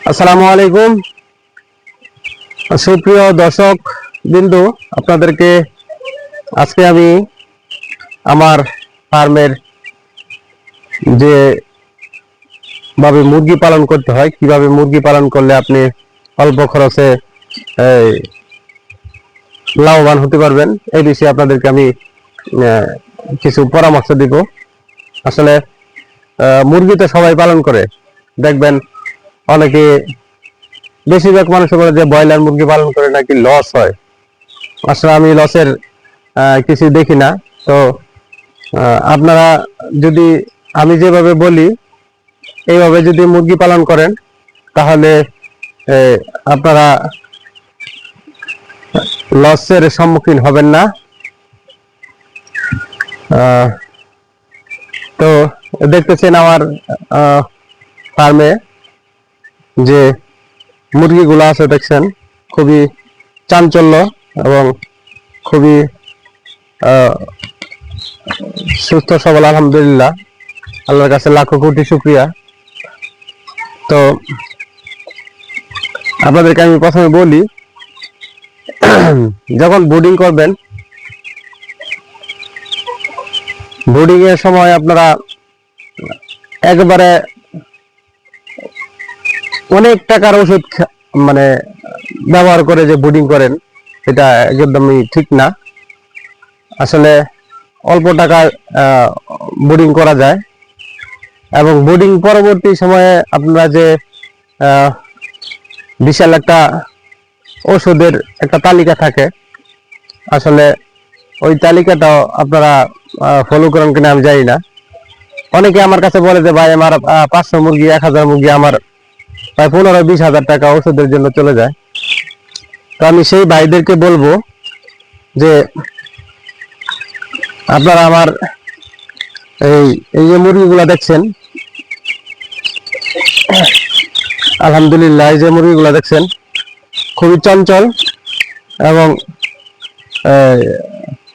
আসসালামু আলাইকুম সুপ্রিয় দর্শক বিন্দু, আপনাদেরকে আজকে আমি আমার ফার্মের যে ভাবে মুরগি পালন করতে হয়, কিভাবে মুরগি পালন করলে আপনি অল্প খরচে লাভবান হতে পারবেন, এই বিষয়ে আপনাদেরকে আমি কিছু পরামর্শ দিব। আসলে মুরগি তো সবাই পালন করে, দেখবেন অনেকে বেশিরভাগ মানুষ বলে যে ব্রয়লার মুরগি পালন করে নাকি লস হয়। আসলে আমি লসের কিছু দেখি না। তো আপনারা যদি আমি যেভাবে বলি এইভাবে যদি মুরগি পালন করেন তাহলে আপনারা লসের সম্মুখীন হবেন না। তো দেখতেছেন আমার ফার্মে যে মুরগিগুলো আছে, দেখছেন খুবই চাঞ্চল্য এবং খুবই সুস্থ সবল, আলহামদুলিল্লাহ, আল্লাহর কাছে লাখো কোটি শুকরিয়া। তো আপনাদেরকে আমি প্রথমে বলি, যখন ব্রুডিং করবেন, ব্রুডিং এর সময় আপনারা একবারে অনেক টাকার ওষুধ মানে ব্যবহার করে যে ব্রুডিং করেন, এটা একদমই ঠিক না। আসলে অল্প টাকায় ব্রুডিং করা যায় এবং ব্রুডিং পরবর্তী সময়ে আপনারা যে বিশাল একটা ওষুধের একটা তালিকা থাকে, আসলে ওই তালিকাটাও আপনারা ফলো করেন কিনা আমি জানি না। অনেকে আমার কাছে বলে যে ভাই আমার 500 মুরগি 1000 মুরগি আমার প্রায় 15-20 হাজার টাকা ওষুধের জন্য চলে যায়। তো আমি সেই ভাইদেরকে বলবো যে আপনারা আমার এই যে মুরগিগুলা দেখছেন, আলহামদুলিল্লাহ, এই যে মুরগিগুলা দেখছেন খুবই চঞ্চল এবং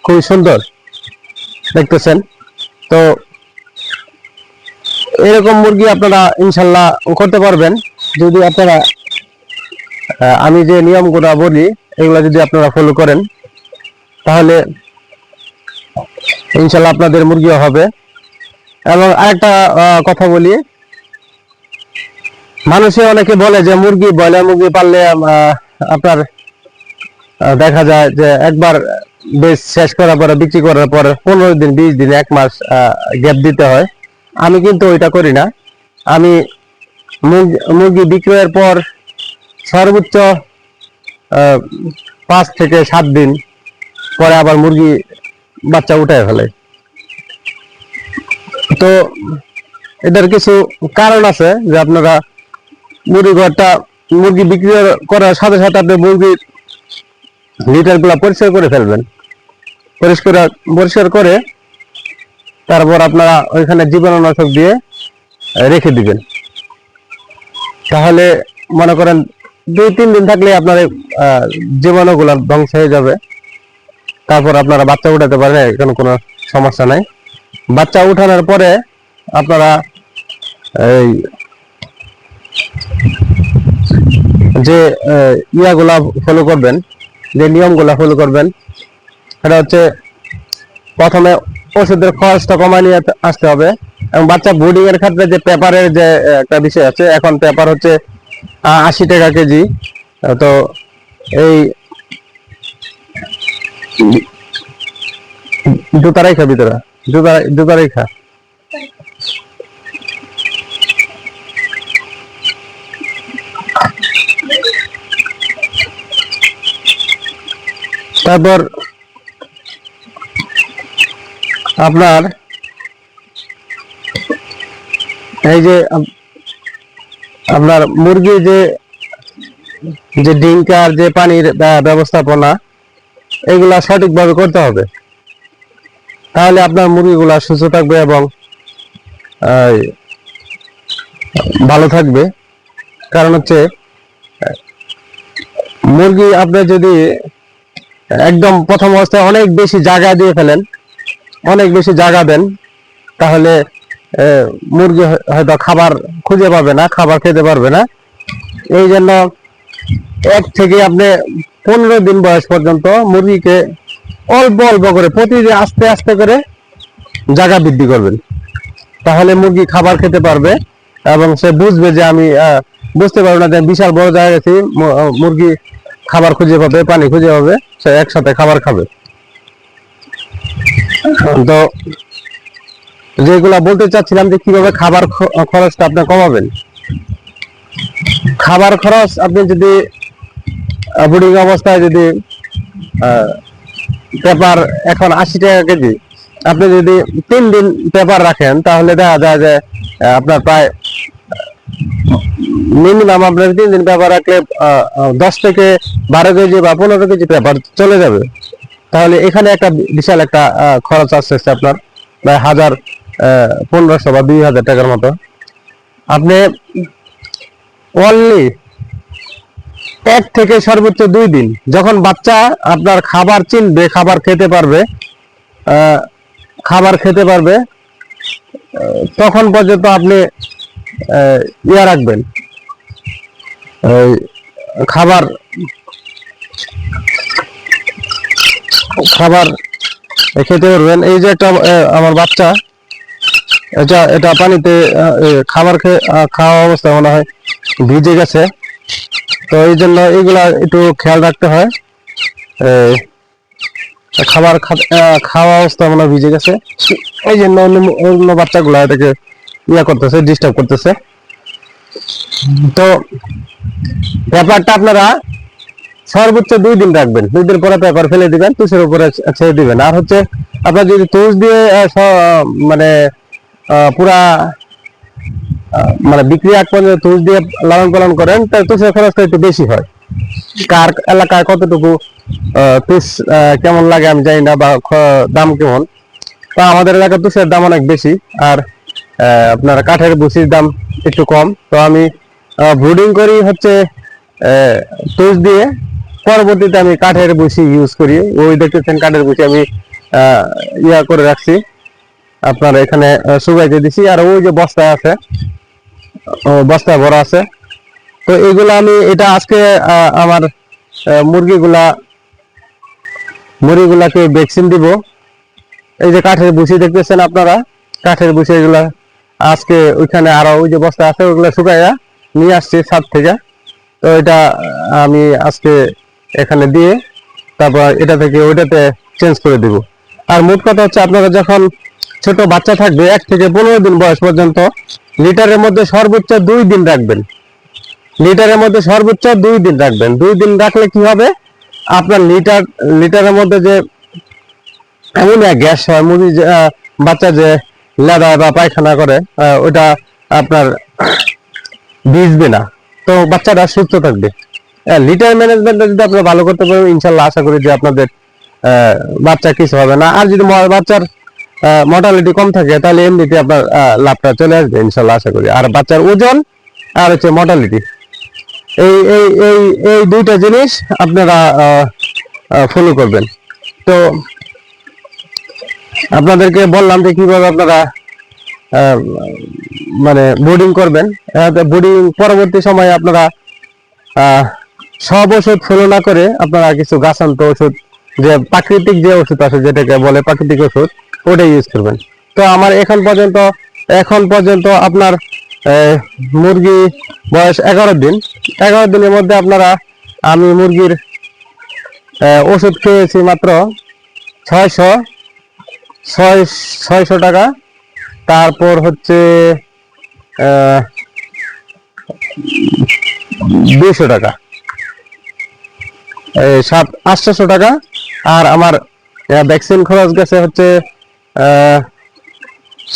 খুবই সুন্দর দেখতেছেন। তো এরকম মুরগি আপনারা ইনশাল্লাহ করতে পারবেন যদি আপনারা আমি যে নিয়মগুলো বলি এগুলো যদি আপনারা ফলো করেন, তাহলে ইনশাল্লাহ আপনাদের মুরগিও হবে। এবং আরেকটা কথা বলি, মানুষে অনেকে বলে যে মুরগি ব্রয়লার মুরগি পাললে আপনার দেখা যায় যে একবার বেশ শেষ করার পরে বিক্রি করার পর 15 দিন 20 দিন 1 মাস গ্যাপ দিতে হয়। আমি কিন্তু ওইটা করি না। আমি মুরগি বিক্রয়ের পর সর্বোচ্চ 5 থেকে 7 দিন পরে আবার মুরগি বাচ্চা উঠায় ফেলে। তো এটার কিছু কারণ আছে যে আপনারা মুরগি বিক্রি করার সাথে সাথে আপনি মুরগির লিটার গুলা পরিষ্কার করে ফেলবেন। পরিষ্কার করে তারপর আপনারা ওইখানে জীবাণুনাশক দিয়ে রেখে দিবেন। তাহলে মনে করেন 2-3 দিন থাকলে আপনার জীবাণুগুলা ধ্বংস হয়ে যাবে। তারপর আপনারা বাচ্চা উঠাতে পারেন, এখানে কোনো সমস্যা নাই। বাচ্চা উঠানোর পরে আপনারা এই যে ইয়াগুলা ফলো করবেন, যে নিয়মগুলা ফলো করবেন, সেটা হচ্ছে প্রথমে ওষুধের খরচটা কমায় নিয়ে আসতে হবে। এবং বাচ্চা ব্রুডিং এর ক্ষেত্রে যে পেপারের যে একটা বিষয় আছে, এখন পেপার হচ্ছে 80 টাকা কেজি। তো এই জুতা রেখা ভিতরে জুতা রেখা তারপর আপনার এই যে আপনার মুরগি যে ডিঙ্কার যে পানির ব্যবস্থাপনা, এগুলা সঠিকভাবে করতে হবে। তাহলে আপনার মুরগিগুলা সুস্থ থাকবে এবং ভালো থাকবে। কারণ হচ্ছে মুরগি আপনি যদি একদম প্রথম অবস্থায় অনেক বেশি জায়গা দিয়ে ফেলেন, অনেক বেশি জায়গা দেন, তাহলে মুরগি হয়তো খাবার খুঁজে পাবে না, খাবার খেতে পারবে না। এই জন্য 1 থেকে আপনি 15 দিন বয়স পর্যন্ত মুরগিকে অল্প অল্প করে প্রতিদিন আস্তে আস্তে করে জায়গা বৃদ্ধি করবেন, তাহলে মুরগি খাবার খেতে পারবে এবং সে বুঝবে যে আমি বুঝতে পারবো না যে বিশাল বড় জায়গা গেছি, মুরগি খাবার খুঁজে পাবে, পানি খুঁজে পাবে, সে একসাথে খাবার খাবে। তো যেগুলা বলতে চাচ্ছিলাম যে কিভাবে খাবার খরচটা আপনি কমাবেন। খাবার খরচ আপনি যদি ব্রিডিং অবস্থায় যদি পেপার এখন 80 টাকা কেজি, আপনি যদি 3 দিন পেপার রাখেন তাহলে দেখা যায় যে আপনার প্রায় মিনিমাম আপনার 3 দিন পেপার রাখলে 10 থেকে 12 কেজি বা 15 কেজি পেপার চলে যাবে। তাহলে এখানে একটা বিশাল একটা খরচ আসছে আপনার প্রায় 1500 বা 2000 টাকার মতো। আপনি অনলি 1 থেকে সর্বোচ্চ 2 দিন যখন বাচ্চা আপনার খাবার চিনবে, খাবার খেতে পারবে তখন পর্যন্ত আপনি ইয়া রাখবেন, খাবার খেতে পারবেন। এই যে একটা আমার বাচ্চা, এটা পানিতে খাবার খাওয়া অবস্থা মনে হয় ভিজে গেছে, তো এই জন্য এগুলা একটু খেয়াল রাখতে হয়। খাবার খাওয়া অবস্থা মনে হয় ভিজে গেছে, এই জন্য অন্য বাচ্চাগুলা এটাকে করতেছে, ডিস্টার্ব করতেছে। তো পেপারটা আপনারা সর্বোচ্চ 2 দিন রাখবেন, 2 দিন পরে পেপার ফেলে দিবেন, তুষের উপরে ছেড়ে দিবেন। আর হচ্ছে আপনার যদি তুষ দিয়ে মানে পুরা মানে বিক্রি আগ পর্যন্ত তুষ দিয়ে লালন পালন করেন তাহলে তুষের খরচটা একটু বেশি হয়। কার এলাকায় কতটুকু তুষ কেমন লাগে আমি জানি না, বা দাম কেমন। তো আমাদের এলাকায় তুষের দাম অনেক বেশি, আর আপনার কাঠের ভুসির দাম একটু কম। তো আমি ব্রুডিং করি হচ্ছে তুষ দিয়ে, পরবর্তীতে আমি কাঠের ভুসি ইউজ করি। ওই দেখতেছেন কাঠের ভুসি আমি করে রাখছি, আপনার এখানে শুকাইতে দিছি, আর ওই যে বস্তায় আছে, বস্তায় ভরা আছে। তো এগুলো আমি এটা আজকে আমার মুরগিগুলাকে ভ্যাকসিন দিব। এই যে কাঠের ভুসি দেখতেছেন আপনারা, কাঠের ভুসি এগুলা আজকে ওইখানে আরো ওই যে বস্তা আছে ওইগুলা শুকাইয়া নিয়ে আসছি ছাদ থেকে। তো এটা আমি আজকে এখানে দিয়ে তারপর এটা থেকে ওইটাতে চেঞ্জ করে দিব। আর মোট কথা হচ্ছে আপনারা যখন ছোট বাচ্চা থাকবে 1 থেকে 15 দিন বয়স পর্যন্ত লিটারের মধ্যে সর্বোচ্চ 2 দিন রাখবেন। লিটারের মধ্যে সর্বোচ্চ 2 দিন রাখবেন। 2 দিন রাখলে কি হবে, আপনার লিটারের মধ্যে যে অ্যামোনিয়া গ্যাস হয়, মুরগি বাচ্চা যে লেদায় বা পায়খানা করে, ওটা আপনার ভিজবে না, তো বাচ্চাটা সুস্থ থাকবে। লিটার ম্যানেজমেন্টটা যদি আপনারা ভালো করতে পারেন, ইনশাল্লাহ আশা করি যে আপনাদের বাচ্চা কিছু হবে না। আর যদি বাচ্চার মর্টালিটি কম থাকে তাহলে এমনিতে আপনার লাভটা চলে আসবে ইনশাল্লাহ আশা করি। আর বাচ্চার ওজন আর হচ্ছে মর্টালিটি, এই এই এই এই দুইটা জিনিস আপনারা ফলো করবেন। তো আপনাদেরকে বললাম যে কিভাবে আপনারা মানে বোর্ডিং করবেন। বোর্ডিং পরবর্তী সময়ে আপনারা সব ওষুধ ফলো না করে আপনারা কিছু গাছান্ত ওষুধ, যে প্রাকৃতিক যে ওষুধ আছে যেটাকে বলে প্রাকৃতিক ওষুধ, ওটাই ইউজ করবেন। তো আমার এখন পর্যন্ত আপনার মুরগি বয়স 11 দিন। 11 দিনের মধ্যে আপনারা আমি মুরগির ওষুধ খেয়েছি মাত্র 600 টাকা। তারপর হচ্ছে 200 টাকা, 800 টাকা। আর আমার ভ্যাকসিন খরচ গেছে হচ্ছে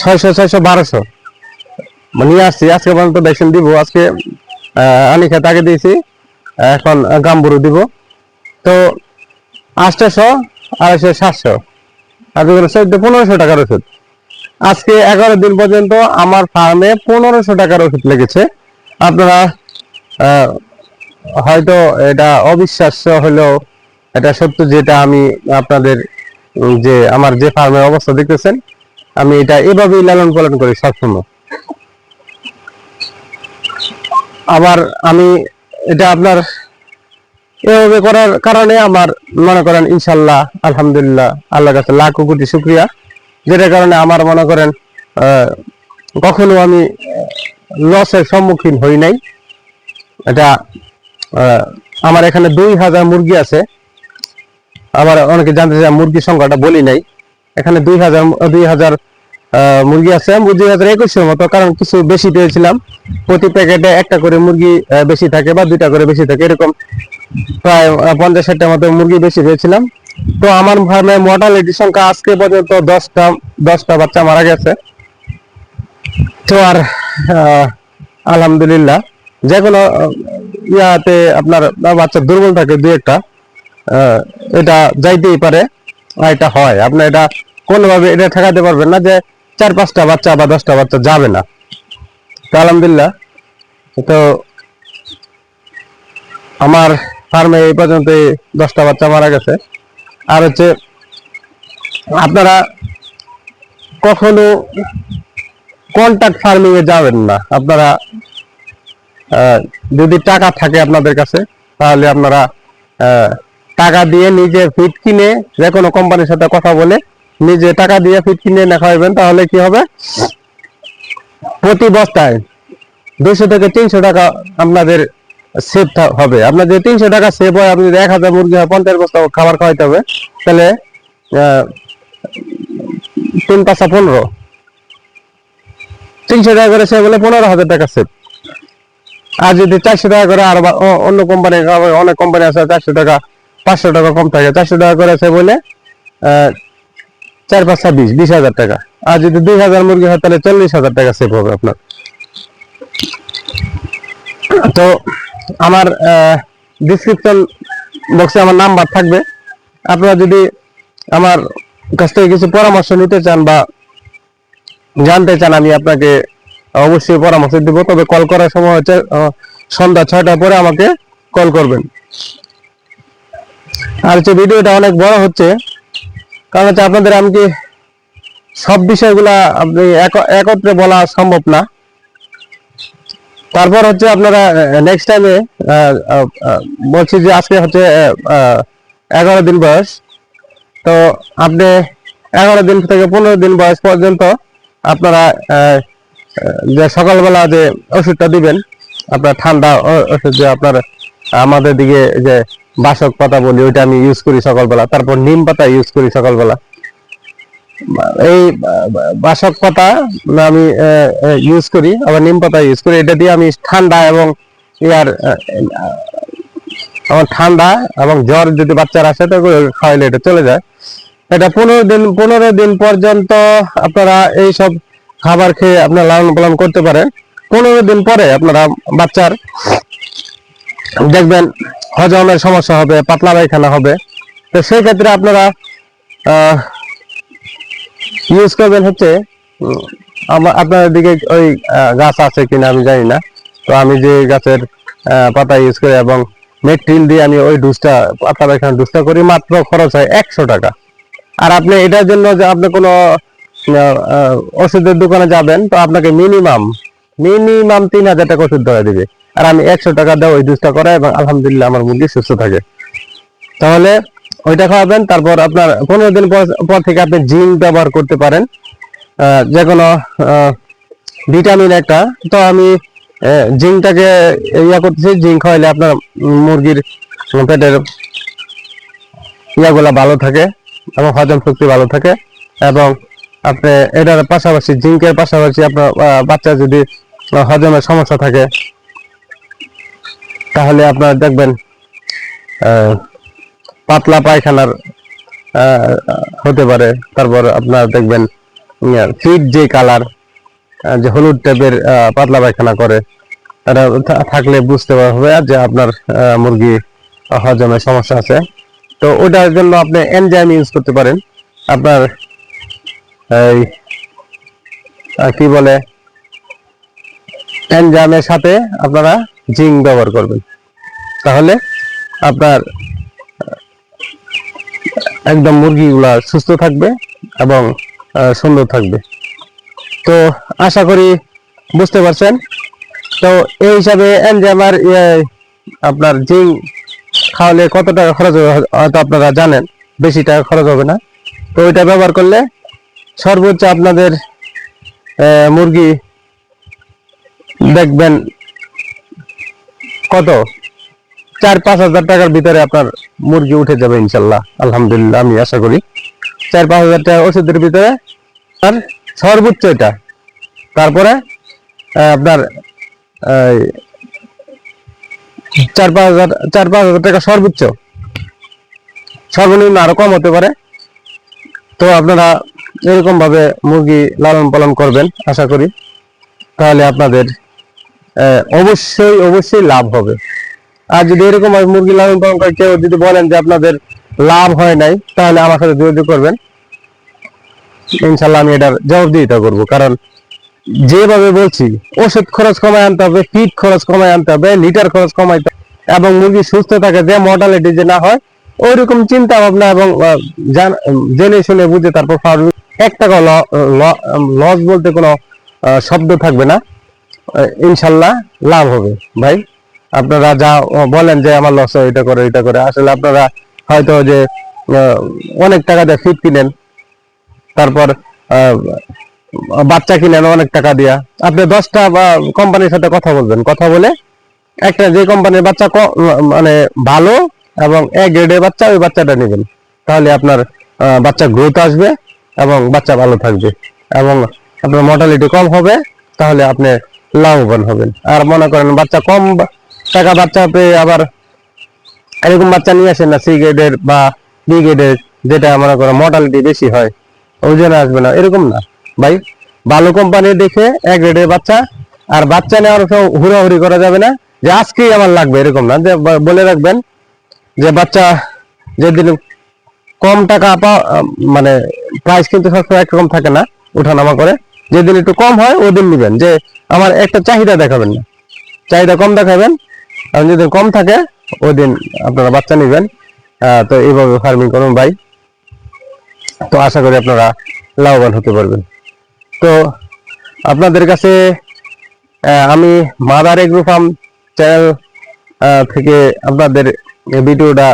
600 নিয়ে আসছি। আজকে পর্যন্ত ভ্যাকসিন দিব, আজকে আনিখা তাকে দিয়েছি, এখন গাম্বুরু দিব। তো 800, 250, 700 আর 1500 টাকার ওষুধ। আজকে 11 দিন পর্যন্ত আমার ফার্মে 1500 টাকার ওষুধ লেগেছে। আপনারা হয়তো এটা অবিশ্বাস্য হলেও এটা সত্য, যেটা আমি আপনাদের যে আমার যে ফার্মের অবস্থা দেখতেছেন, আমি এটা এভাবেই লালন পালন করি সবসময়। আবার আমি এটা আপনার এভাবে করার কারণে আমার মনে করেন ইনশাল্লাহ আলহামদুলিল্লাহ আল্লাহর কাছে লাখ কোটি শুকরিয়া, যেটার কারণে আমার মনে করেন কখনো আমি লসের সম্মুখীন হই নাই। এটা আমার এখানে 2000 মুরগি আছে। আবার অনেকে জানতে চায় মুরগির সংখ্যাটা বলি নাই। এখানে 2000 মুরগি আছে, 2021 মতো, কারণ কিছু বেশি পেয়েছিলাম। প্রতি প্যাকেটে একটা করে মুরগি বেশি থাকে বা দুইটা করে বেশি থাকে, এরকম প্রায় 50-60টা মতো মুরগি বেশি পেয়েছিলাম। তো আমার ফার্মে মর্টালিটি সংখ্যা আজকে পর্যন্ত 10টা বাচ্চা মারা গেছে। তো আর আলহামদুলিল্লাহ, যে কোনো ইয়াতে আপনার বাচ্চা দুর্বল থাকে দুই একটা, এটা যাইতেই পারে, এটা হয়। আপনার এটা কোনোভাবে এটা ঠেকাতে পারবেন না যে 4-5টা বাচ্চা বা 10টা বাচ্চা যাবে না। তো আলহামদুলিল্লাহ, তো আমার ফার্মে এই পর্যন্ত 10টা বাচ্চা মারা গেছে। আর হচ্ছে আপনারা কখনো কন্ট্রাক্ট ফার্মিং এ যাবেন না। আপনারা যদি টাকা থাকে আপনাদের কাছে, তাহলে আপনারা টাকা দিয়ে নিজে ফিড কিনে, যে কোনো কোম্পানির সাথে কথা বলে নিজে টাকা দিয়ে ফিড কিনে না খাওয়াবেন, তাহলে কি হবে, প্রতি বস্তায় 200 থেকে 300 টাকা আপনাদের সেভ হবে। আপনার যদি 300 টাকা সেভ হয়, আপনি 1000 মুরগি 50 বস্তা খাবার খাওয়াইতে হবে, তাহলে 3×5=15, 300 টাকা করে সেভ হলে 15,000 টাকা সেভ। আর যদি 400 টাকা করে, আর অন্য কোম্পানি, অনেক কোম্পানি আছে 400 টাকা, 500 টাকা কম থাকে, 400 টাকা করে সেভ হলে 4×5=20,000 টাকা। আর যদি 2000 মুরগি হয়, তাহলে 40,000 টাকা সেভ হবে আপনার। তো আমার ডিসক্রিপশন বক্সে আমার নাম্বার থাকবে। আপনারা যদি আমার কাছ থেকে কিছু পরামর্শ নিতে চান বা জানতে চান, আমি আপনাকে অবশ্যই পরামর্শ দিব। তবে কল করার সময় হচ্ছে সন্ধ্যা 6টার পরে আমাকে কল করবেন। আর হচ্ছে ভিডিওটা অনেক বড় হচ্ছে, কারণ হচ্ছে আপনাদের আমি কি সব বিষয়গুলা আপনি একত্রে বলা সম্ভব না। তারপর হচ্ছে আপনারা নেক্সট টাইমে বলছি যে আজকে হচ্ছে 11 দিন বয়স। তো আপনি 11 দিন থেকে 15 দিন বয়স পর্যন্ত আপনারা যে সকালবেলা যে ওষুধটা দিবেন, আপনার ঠান্ডা ওষুধ, যে আপনার আমাদের দিকে যে বাসক পাতা বলি, ওইটা আমি ইউজ করি সকালবেলা। তারপর নিম পাতা ইউজ করি সকালবেলা। এই বাসক পাতা আমি ইউজ করি, আবার নিম পাতা ইউজ করি। এটা দিয়ে আমি ঠান্ডা এবং ইয়ার আমার ঠান্ডা এবং জ্বর যদি বাচ্চারা আসে, তো খাওয়াইলে এটা চলে যায়। এটা 15 দিন পর্যন্ত আপনারা এই সব খাবার খেয়ে আপনার লালন পালন করতে পারেন। 15 দিন পরে আপনারা বাচ্চার দেখবেন হজমের সমস্যা হবে, পাতলা পায়খানা হবে। তো সেই ক্ষেত্রে আপনারা ইউজ করবেন হচ্ছে, আপনাদের দিকে ওই গাছ আছে কিনা আমি জানি না। তো আমি যে গাছের পাতা ইউজ করি এবং মেট্রিল দিয়ে আমি ওই ডুসটা, পাতলা পায়খানা ডুসটা করি, মাত্র খরচ হয় 100 টাকা। আর আপনি এটার জন্য যে আপনি কোনো ওষুধের দোকানে যাবেন, তো আপনাকে মিনিমাম 3000 টাকা ওষুধ ধরে দিবে। আর আমি 100 টাকা দেওয়া ওই ডুসটা করা, এবং আলহামদুলিল্লাহ আমার মুরগি সুস্থ থাকে। তাহলে ওইটা খাওয়াবেন। তারপর আপনার 15 দিন পর থেকে আপনি জিঙ্ক ব্যবহার করতে পারেন, যে কোনো ভিটামিন একটা। তো আমি জিঙ্কটাকে ইয়া করতেছি। জিঙ্ক খাওয়াইলে আপনার মুরগির পেটের ইয়াগুলা ভালো থাকে এবং হজম শক্তি ভালো থাকে। এবং আপনি এটার পাশাপাশি, জিঙ্কের পাশাপাশি আপনার বাচ্চা যদি হজমের সমস্যা থাকে, তাহলে আপনার দেখবেন পাতলা পায়খানার হতে পারে। তারপর আপনার দেখবেন ফিট যে কালার, যে হলুদ টাইপের পাতলা পায়খানা করে, এটা থাকলে বুঝতে হবে যে আপনার মুরগি হজমের সমস্যা আছে। তো ওটার জন্য আপনি এনজাইম ইউজ করতে পারেন। আপনার এই কি বলে, এনজাইমের সাথে আপনারা জিঙ্ক ব্যবহার করবেন, তাহলে আপনার একদম মুরগিগুলা সুস্থ থাকবে এবং সুন্দর থাকবে। তো আশা করি বুঝতে পারছেন। তো এই হিসাবে এনজাইম আর আপনার জিঙ্ক খাওয়ালে কত টাকা খরচ হবে হয়তো আপনারা জানেন, বেশি টাকা খরচ হবে না। তো ওইটা ব্যবহার করলে সর্বোচ্চ আপনাদের মুরগি দেখবেন কত 4-5 হাজার টাকার ভিতরে আপনার মুরগি উঠে যাবে ইনশাল্লাহ, আলহামদুলিল্লাহ। আমি আশা করি 4-5 হাজার টাকা ওষুধের ভিতরে আর সর্বোচ্চ এটা। তারপরে আপনার 4-5 হাজার টাকা সর্বোচ্চ, সর্বনিম্ন আরো কম হতে পারে। তো আপনারা এরকম ভাবে মুরগি লালন পালন করবেন আশা করি, তাহলে আপনাদের অবশ্যই অবশ্যই লাভ হবে। আর যদি এরকম ভাবে মুরগি লালন পালন করে কেউ যদি বলেন যে আপনাদের লাভ হয় নাই, তাহলে আমার সাথে যোগাযোগ করবেন, ইনশাল্লাহ আমি এটার জবাবদিহিতা করবো। কারণ যেভাবে বলছি, ওষুধ খরচ কমায় আনতে হবে, ফিড খরচ কমায় আনতে হবে, লিটার খরচ কমাইতে হবে, এবং মুরগি সুস্থ থাকে, যে মর্টালিটি যে না হয় ওইরকম চিন্তা ভাবনা এবং জেনে শুনে বুঝে তারপর ফার্মিং, 1 টাকা লস বলতে কোনো শব্দ থাকবে না, ইনশাল্লাহ লাভ হবে। ভাই আপনারা যা বলেন যে আমার লস হয়, এটা করে এটা করে, আসলে আপনারা হয়তো যে অনেক টাকা দিয়ে ফিড কিনেন, তারপর বাচ্চা কিনেন অনেক টাকা দিয়া, আপনি 10টা বা কোম্পানির সাথে কথা বলবেন, কথা বলে একটা যে কোম্পানির বাচ্চা মানে ভালো এবং এ গ্রেডের বাচ্চা, ওই বাচ্চাটা নেবেন। তাহলে আপনার বাচ্চা গ্রোথ আসবে এবং বাচ্চা ভালো থাকবে এবং আপনার মর্টালিটি কম হবে, তাহলে আপনি লাভবান হবেন। আর মনে করেন বাচ্চা কম টাকা বাচ্চা পেয়ে আবার এরকম বাচ্চা নিয়ে আসেন না সি গ্রেডের বা বি গ্রেডের, যেটা মনে করেন মর্টালিটি বেশি হয়, ওজনে আসবে না, এরকম না ভাই। ভালো কোম্পানি দেখে এক গ্রেডের বাচ্চা, আর বাচ্চা নেওয়ার সময় হুড়াহুড়ি করা যাবে না যে আজকেই আমার লাগবে, এরকম না। যে বলে রাখবেন যে বাচ্চা যেদিন কম টাকা মানে প্রাইস কিন্তু সবসময় একরকম থাকে না, উঠানামা করে, যেদিন একটু কম হয় ওদিন নিবেন। যে আমার একটা চাহিদা দেখাবেন না, চাহিদা কম দেখাবেন, আর যদি কম থাকে ওই দিন আপনারা বাচ্চা নিবেন। তো এইভাবে ফার্মিং করুন ভাই, তো আশা করি আপনারা লাভবান হতে পারবেন। তো আপনাদের কাছে আমি মাদার এগ্রো ফার্ম চ্যানেল থেকে আপনাদের ভিডিওটা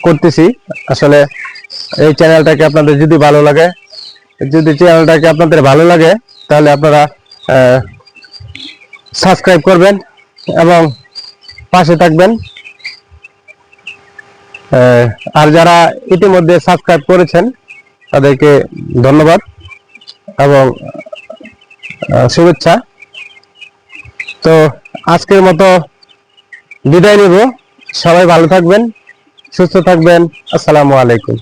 করতেছি। আসলে এই চ্যানেলটাকে আপনাদের যদি ভালো লাগে, তাহলে আপনারা সাবস্ক্রাইব করবেন এবং পাশে থাকবেন। আর যারা ইতিমধ্যে সাবস্ক্রাইব করেছেন তাদেরকে ধন্যবাদ এবং শুভেচ্ছা। তো আজকের মতো বিদায় নিব, সবাই ভালো থাকবেন, সুস্থ থাকবেন। আসসালামু আলাইকুম।